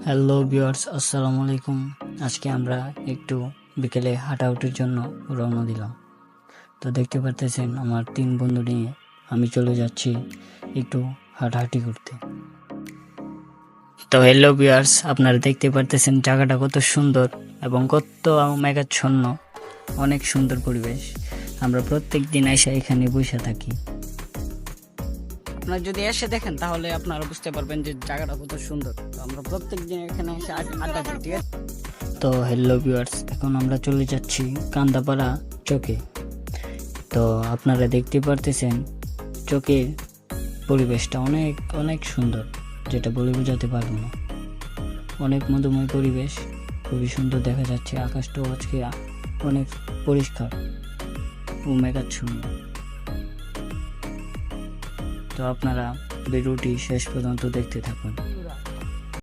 Hello viewers, আসসালামু আলাইকুম। আজকে আমরা একটু বিকেলে হাঁটাহাঁটির জন্য রওনা দিলাম। তো দেখতে পারতেছেন আমার 3 বন্ধু নিয়ে আমি চলে যাচ্ছি একটু হাঁটাহাঁটি করতে। তো হ্যালো ভিউয়ার্স, আপনারা দেখতে পারতেছেন জায়গাটা কত সুন্দর এবং কত মেঘাচ্ছন্ন, অনেক সুন্দর পরিবেশ। আমরা প্রত্যেক দিন এসে এখানে বসে থাকি। আপনারা যদি এসে দেখেন তাহলে আপনারা বুঝতে পারবেন যে জায়গাটা কত সুন্দর। তো আমরা প্রত্যেক দিন এখানে এসে আড্ডা দিই, ঠিক আছে? তো হ্যালো ভিউয়ার্স, এখন আমরা চলে যাচ্ছি কান্দাপাড়া চকে। তো আপনারা দেখতে পারতেছেন চকের পরিবেশটা অনেক অনেক সুন্দর, যেটা বলে বোঝাতে পারবো না। অনেক মধুময় পরিবেশ, খুবই সুন্দর দেখা যাচ্ছে। আকাশটাও আজকে অনেক পরিষ্কার ও মেঘাচ্ছন্ন। তো আপনারা ভিডিওটি শেষ পর্যন্ত দেখতে থাকুন।